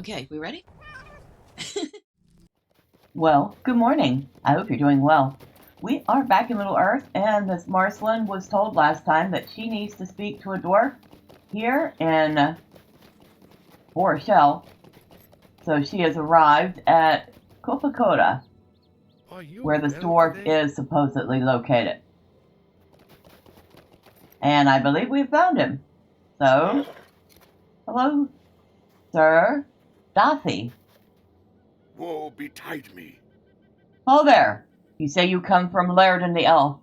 Okay, we ready? Well, good morning. I hope you're doing well. We are back in Middle-earth, and Miss Marceline was told last time that she needs to speak to a dwarf here in Forochel. So she has arrived at Kopakota, Are you where this well dwarf today? is supposedly located. And I believe we've found him. So, hello, Sir Dothy. Woe betide me. Hello there. You say you come from Laerdan the elf.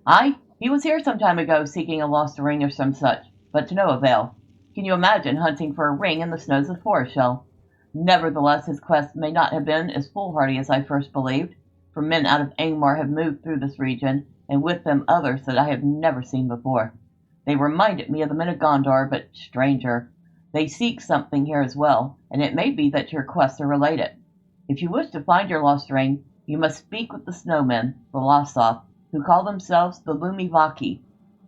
Aye, he was here some time ago seeking a lost ring or some such, but to no avail. Can you imagine hunting for a ring in the snows of Forochel? Nevertheless, his quest may not have been as foolhardy as I first believed, for men out of Angmar have moved through this region, and with them others that I have never seen before. They reminded me of the men of Gondor, but stranger. They seek something here as well, and it may be that your quests are related. If you wish to find your lost ring, you must speak with the snowmen, the Lossoth, who call themselves the Lumivaki.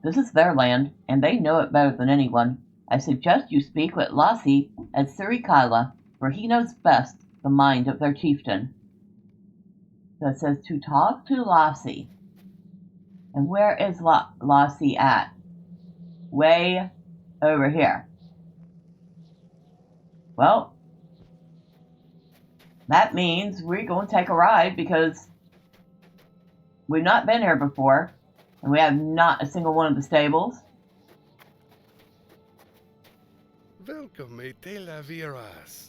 This is their land, and they know it better than anyone. I suggest you speak with Lassi at Sirikala, for he knows best the mind of their chieftain. So it says to talk to Lassi. And where is Lassi at? Way over here. Well, that means we're going to take a ride because we've not been here before, and we have not a single one of the stables. Welcome te la viras.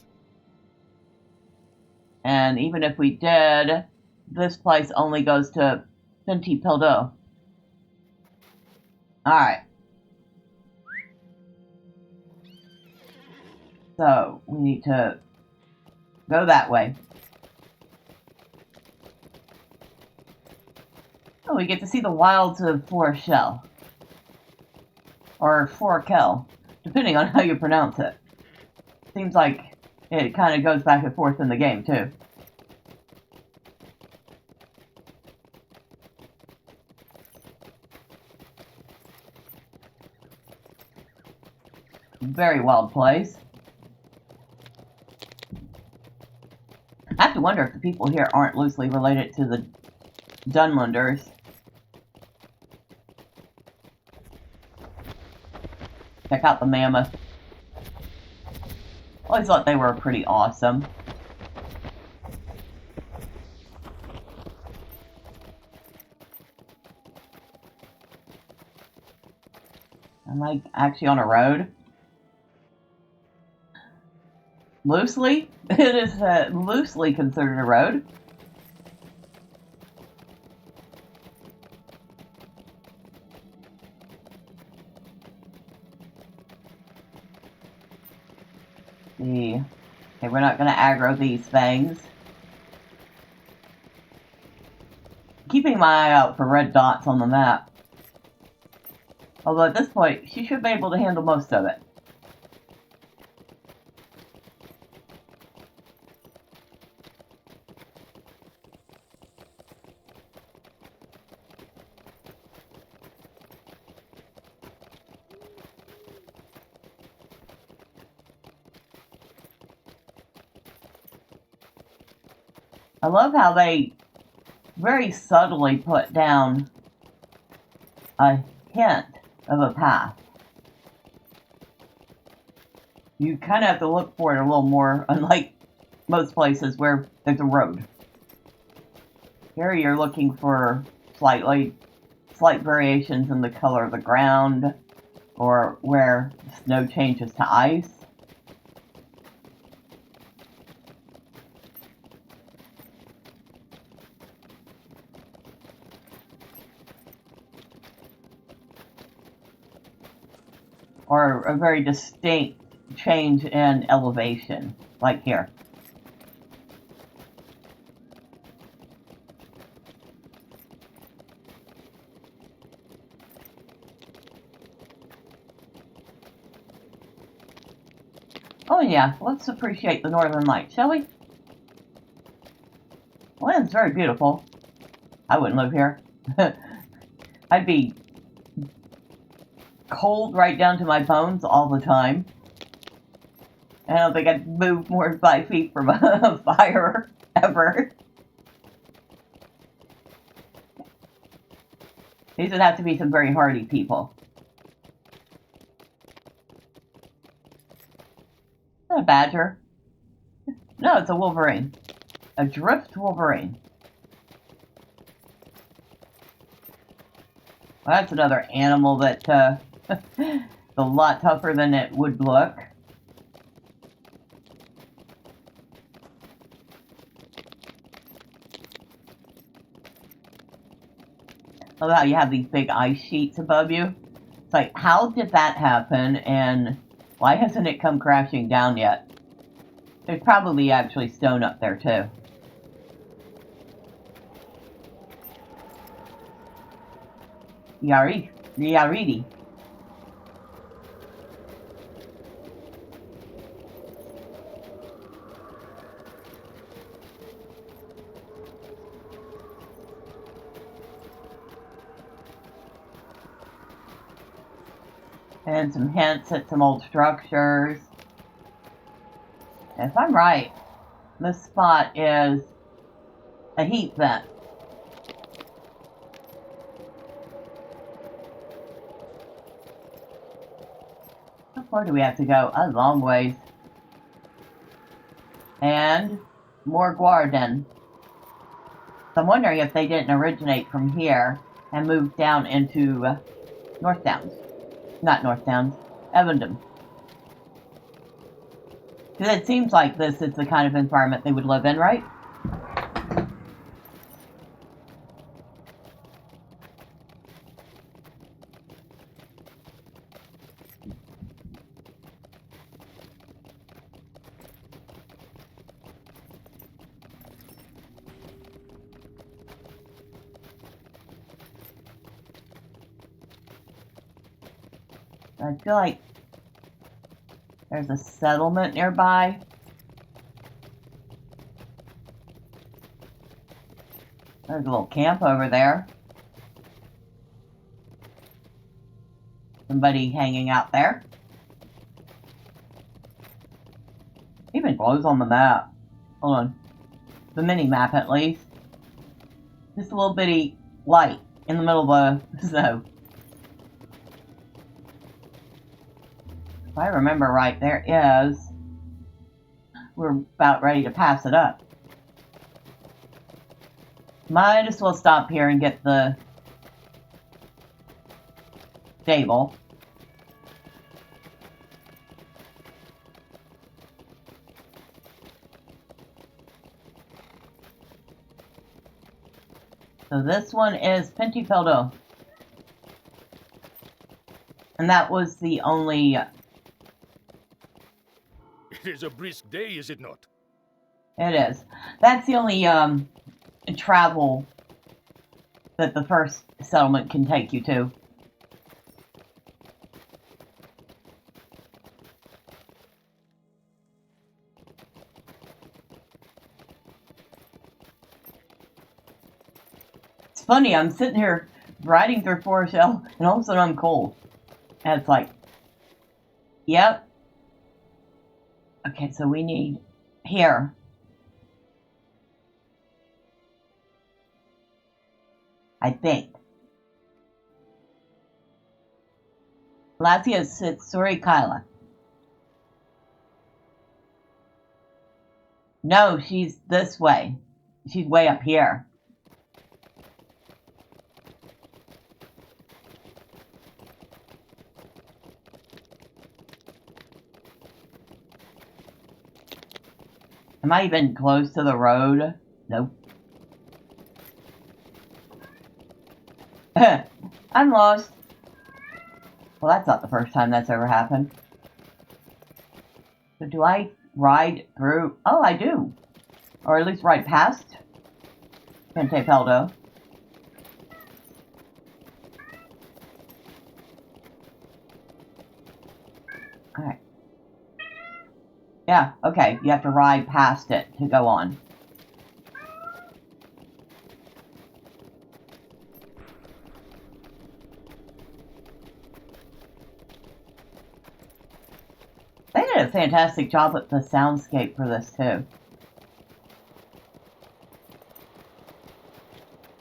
And even if we did, this place only goes to Fenty Pildo. Alright. So, we need to go that way. Oh, we get to see the wilds of Forochel. Or Forochel, depending on how you pronounce it. Seems like it kind of goes back and forth in the game, too. Very wild place. I have to wonder if the people here aren't loosely related to the Dunlenders. Check out the mammoth. Always thought they were pretty awesome. Am I actually on a road? Loosely? It is loosely considered a road. See. Okay, we're not going to aggro these things. Keeping my eye out for red dots on the map. Although at this point, she should be able to handle most of it. I love how they very subtly put down a hint of a path. You kind of have to look for it a little more, unlike most places where there's a road. Here you're looking for slight variations in the color of the ground, or where snow changes to ice. Or a very distinct change in elevation, like here. Oh yeah, let's appreciate the northern lights, shall we? The land's very beautiful. I wouldn't live here. I'd be cold right down to my bones all the time. I don't think I've moved more than 5 feet from a fire ever. These would have to be some very hardy people. Is that a badger? No, it's a wolverine. A drift wolverine. Well, that's another animal that is a lot tougher than it would look. I love how you have these big ice sheets above you. It's like, how did that happen, and why hasn't it come crashing down yet? There's probably actually stone up there, too. Yaridi. And some hints at some old structures. If I'm right, this spot is a heat vent. How far do we have to go? A long ways. And more Guardian. So I'm wondering if they didn't originate from here and move down into North Downs. Not North Downs, Evendon. Because it seems like this is the kind of environment they would live in, right? I feel like there's a settlement nearby. There's a little camp over there. Somebody hanging out there. Even glows on the map. Hold on. The mini map, at least. Just a little bitty light in the middle of the snow. If I remember right, there is. We're about ready to pass it up. Might as well stop here and get the stable. So this one is Pintifeldo. And that was the only... It is a brisk day, is it not? It is. That's the only travel that the first settlement can take you to. It's funny, I'm sitting here riding through Forochel, and all of a sudden I'm cold. And it's like, yep. Okay, so we need here. I think. Latia Sitsuri Kyla. No, she's this way. She's way up here. Am I even close to the road? Nope. I'm lost. Well, that's not the first time that's ever happened. So do I ride through? Oh, I do. Or at least ride past Pentepeldo. Alright. Yeah, okay. You have to ride past it to go on. They did a a fantastic job with the soundscape for this, too.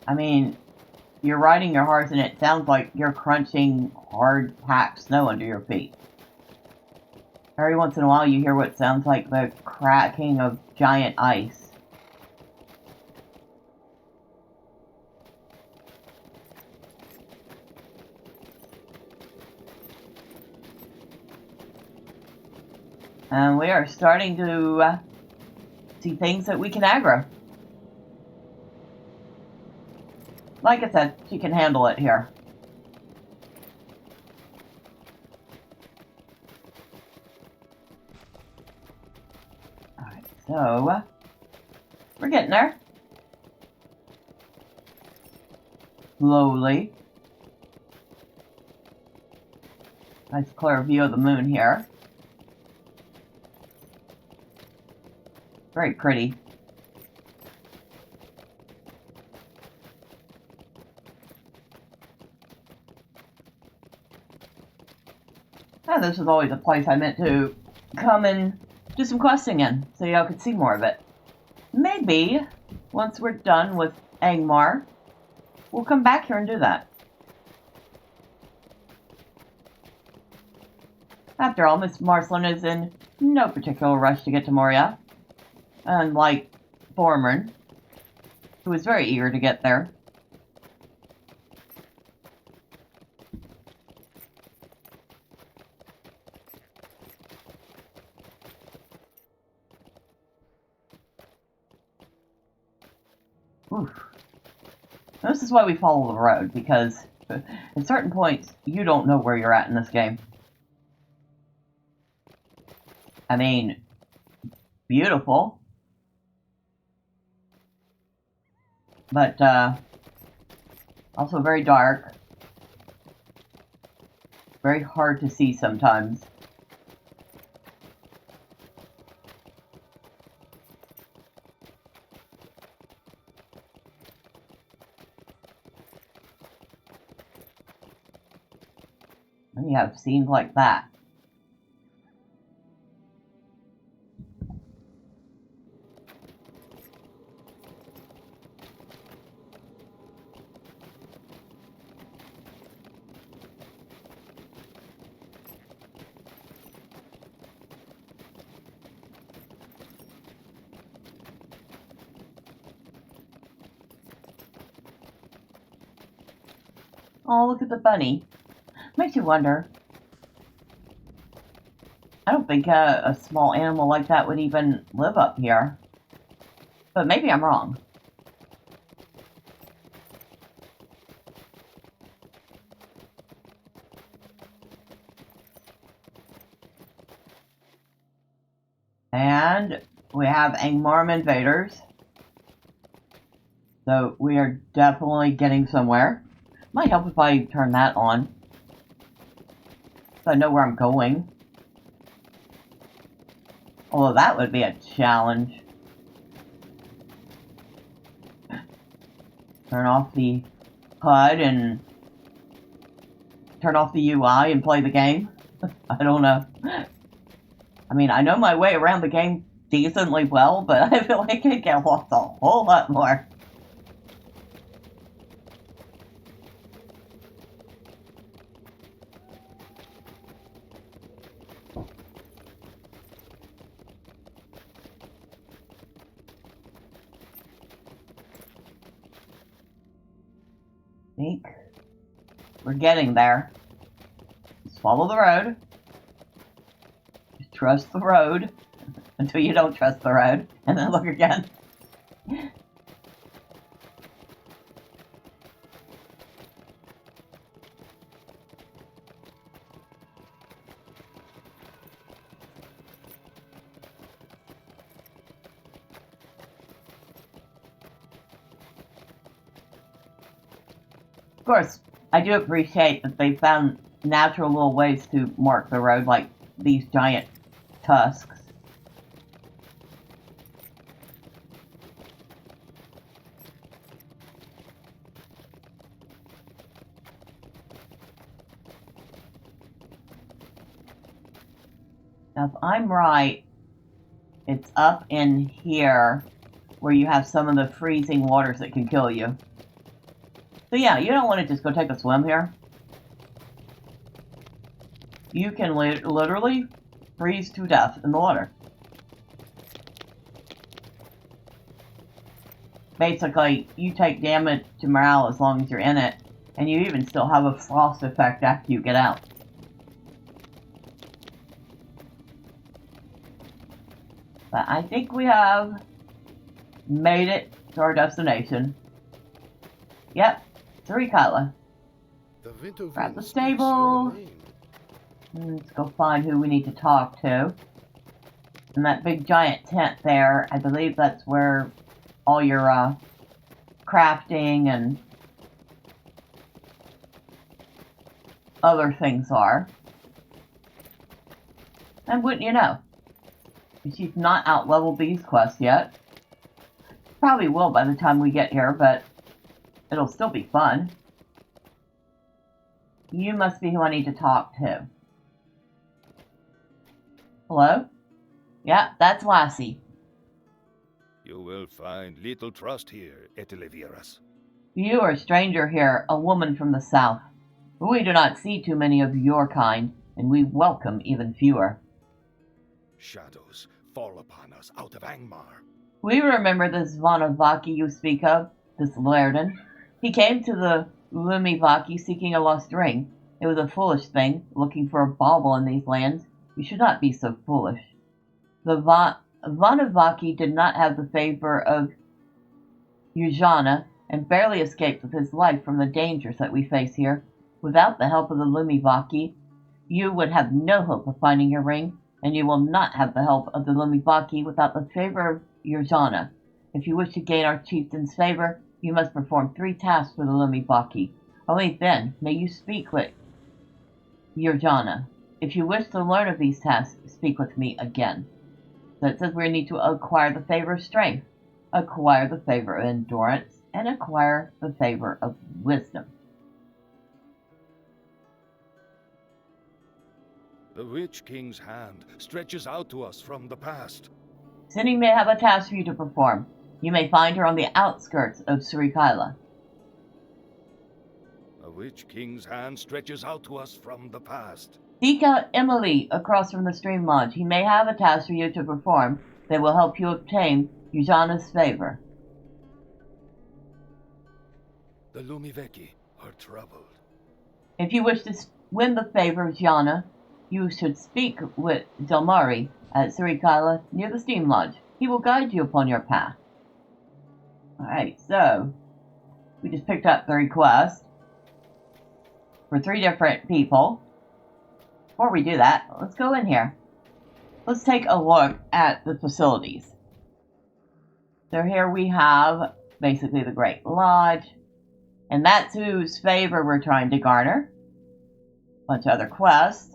I mean, you're riding your horse and it sounds like you're crunching hard packed snow under your feet. Every once in a while you hear what sounds like the cracking of giant ice. And we are starting to see things that we can aggro. Like I said, she can handle it here. Alright, so we're getting there. Slowly. Nice clear view of the moon here. Very pretty. Oh, this was always a place I meant to come and do some questing in, so y'all could see more of it. Maybe, once we're done with Angmar, we'll come back here and do that. After all, Miss Marcelin is in no particular rush to get to Moria, unlike Borman, who was very eager to get there. Oof. This is why we follow the road, because at certain points, you don't know where you're at in this game. I mean, beautiful. But, also very dark. Very hard to see sometimes. And you have scenes like that. Oh, look at the bunny. Makes you wonder. I don't think a small animal like that would even live up here. But maybe I'm wrong. And we have Angmar invaders. So we are definitely getting somewhere. Might help if I turn that on, so I know where I'm going. Although that would be a challenge. Turn off the HUD and turn off the UI and play the game. I don't know. I mean, I know my way around the game decently well, but I feel like I could get lost a whole lot more. I think we're getting there. Just follow the road. Just trust the road until you don't trust the road, and then look again. Of course, I do appreciate that they found natural little ways to mark the road, like these giant tusks. Now, if I'm right, it's up in here where you have some of the freezing waters that can kill you. So yeah, you don't want to just go take a swim here. You can literally freeze to death in the water. Basically, you take damage to morale as long as you're in it, and you even still have a frost effect after you get out. But I think we have made it to our destination. Yep, Sarikala. The winter We're at the wind speaks your stable. name. Let's go find who we need to talk to. And that big giant tent there, I believe that's where all your crafting and other things are. And wouldn't you know? She's not out-leveled these quests yet. Probably will by the time we get here, but it'll still be fun. You must be who I need to talk to. Hello? Yeah, that's Lassie. You will find little trust here, Eteleviras. You are a stranger here, a woman from the south. We do not see too many of your kind, and we welcome even fewer. Shadows fall upon us out of Angmar. We remember this Vanavaki you speak of, this Laerdan. He came to the Lumivaki seeking a lost ring. It was a foolish thing, looking for a bauble in these lands. You should not be so foolish. The Vanavaki did not have the favor of Yujana, and barely escaped with his life from the dangers that we face here. Without the help of the Lumivaki, you would have no hope of finding your ring, and you will not have the help of the Lumivaki without the favor of Yujana. If you wish to gain our chieftain's favor, you must perform 3 tasks for the Lumivaki. Only then may you speak with Yujana. If you wish to learn of these tasks, speak with me again. So it says we need to acquire the favor of strength, acquire the favor of endurance, and acquire the favor of wisdom. The Witch King's hand stretches out to us from the past. Cindy may have a task for you to perform. You may find her on the outskirts of Sarikala. The Witch King's hand stretches out to us from the past. Seek out Emily across from the Stream Lodge. He may have a task for you to perform that will help you obtain Yujana's favor. The Lumiveki are troubled. If you wish to win the favor of Yujana, you should speak with Delmari at Sarikala near the Steam Lodge. He will guide you upon your path. Alright, so we just picked up the request for 3 different people. Before we do that, let's go in here. Let's take a look at the facilities. So here we have basically the Great Lodge, and that's whose favor we're trying to garner. A bunch of other quests.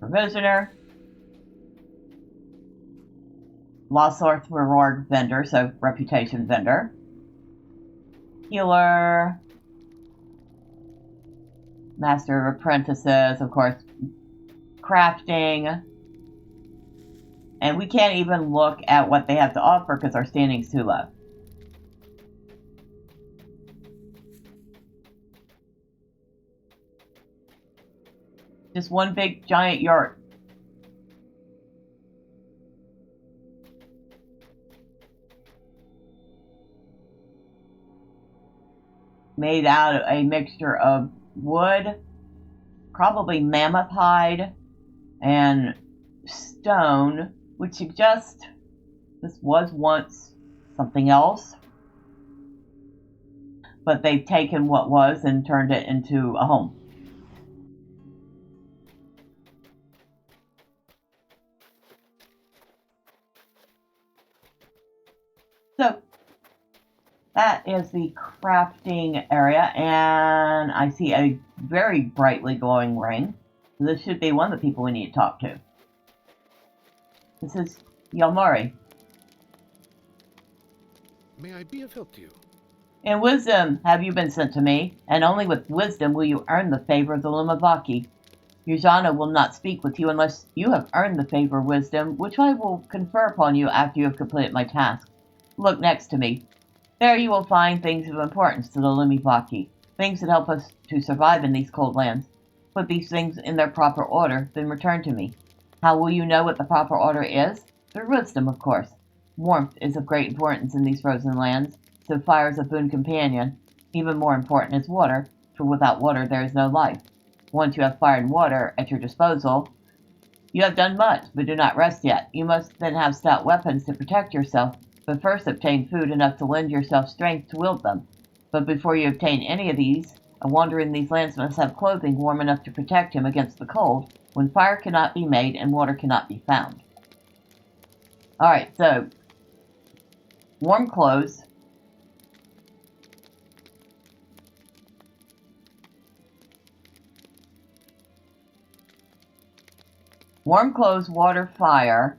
Provisioner. Lost Source Reward Vendor, so Reputation Vendor. Healer. Master of Apprentices, of course. Crafting. And we can't even look at what they have to offer because our standing's too low. Just one big giant yurt. Made out of a mixture of wood, probably mammoth hide, and stone, which suggests this was once something else, but they've taken what was and turned it into a home. So that is the crafting area, and I see a very brightly glowing ring. So this should be one of the people we need to talk to. This is Yalmari. May I be of help to you? In wisdom have you been sent to me, and only with wisdom will you earn the favor of the Lumavaki. Yurjana will not speak with you unless you have earned the favor of wisdom, which I will confer upon you after you have completed my task. Look next to me. There you will find things of importance to the Lumivaki, things that help us to survive in these cold lands. Put these things in their proper order, then return to me. How will you know what the proper order is? Through wisdom, of course. Warmth is of great importance in these frozen lands, so fire is a boon companion. Even more important is water, for without water there is no life. Once you have fire and water at your disposal, you have done much, but do not rest yet. You must then have stout weapons to protect yourself, but first obtain food enough to lend yourself strength to wield them. But before you obtain any of these, a wanderer in these lands must have clothing warm enough to protect him against the cold, when fire cannot be made and water cannot be found. Alright, so, warm clothes. Warm clothes, water, fire.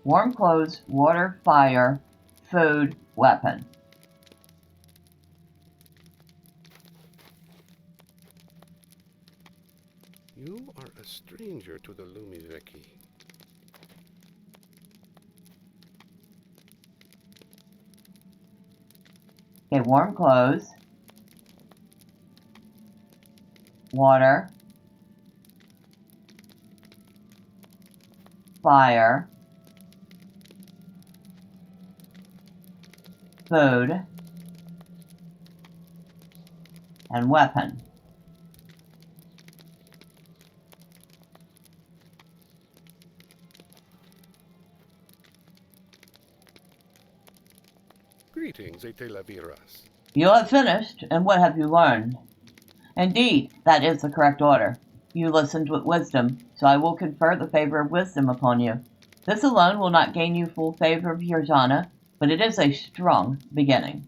Warm clothes, water, fire, food, weapon. You are a stranger to the Lumivaki. Okay, warm clothes. Water. Fire. Food. And weapon. Greetings, Etelaviras. You have finished, and what have you learned? Indeed, that is the correct order. You listened with wisdom, so I will confer the favor of wisdom upon you. This alone will not gain you full favor of Yurjana, but it is a strong beginning.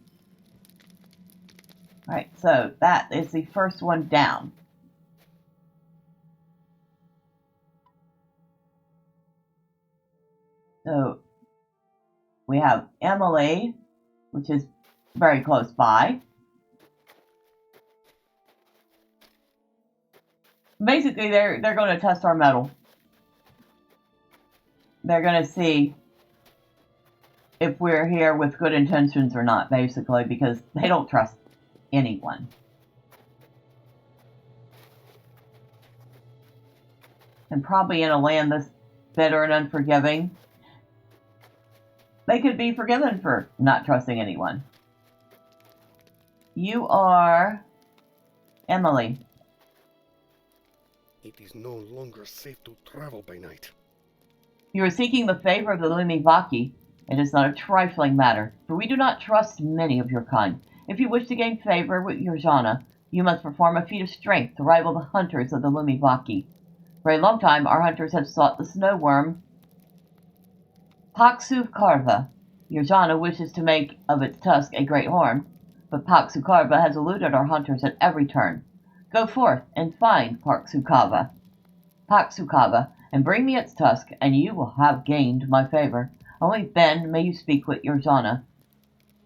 Alright, so that is the first one down. So, we have Emily, which is very close by. Basically, they're going to test our mettle. They're going to see if we're here with good intentions or not, basically, because they don't trust anyone. And probably in a land this bitter and unforgiving, they could be forgiven for not trusting anyone. You are Emily. It is no longer safe to travel by night. You are seeking the favor of the Lumivaki. It is not a trifling matter, for we do not trust many of your kind. If you wish to gain favor with Yurjana, you must perform a feat of strength to rival the hunters of the Lumivaki. For a long time, our hunters have sought the snow worm Paksukarva. Yurjana wishes to make of its tusk a great horn, but Paksukarva has eluded our hunters at every turn. Go forth and find Paksukarva, and bring me its tusk, and you will have gained my favor. Only then may you speak with Yurjana.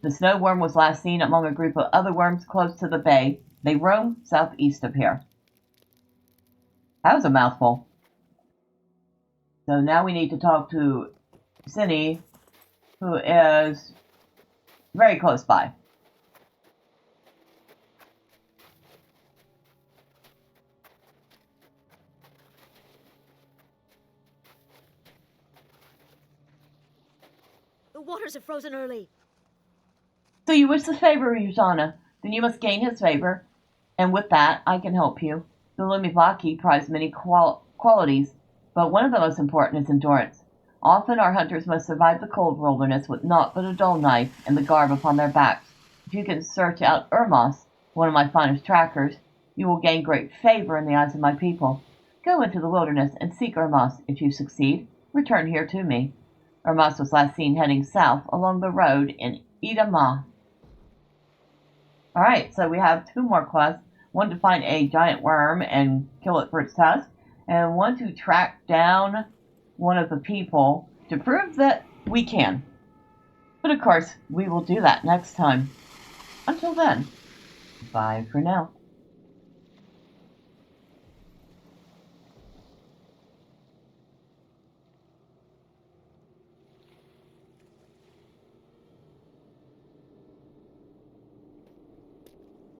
The snow worm was last seen among a group of other worms close to the bay. They roam southeast of here. That was a mouthful. So now we need to talk to Cindy, who is very close by. The waters have frozen early. So you wish the favor of Yurjana, then you must gain his favor, and with that I can help you. The Lumivaki prize many qualities, but one of the most important is endurance. Often our hunters must survive the cold wilderness with naught but a dull knife and the garb upon their backs. If you can search out Urmos, one of my finest trackers, you will gain great favor in the eyes of my people. Go into the wilderness and seek Urmos. If you succeed, return here to me. Urmos was last seen heading south along the road in Idama. Alright, so we have two more quests. One to find a giant worm and kill it for its tusk, and one to track down one of the people to prove that we can. But of course, we will do that next time. Until then, bye for now.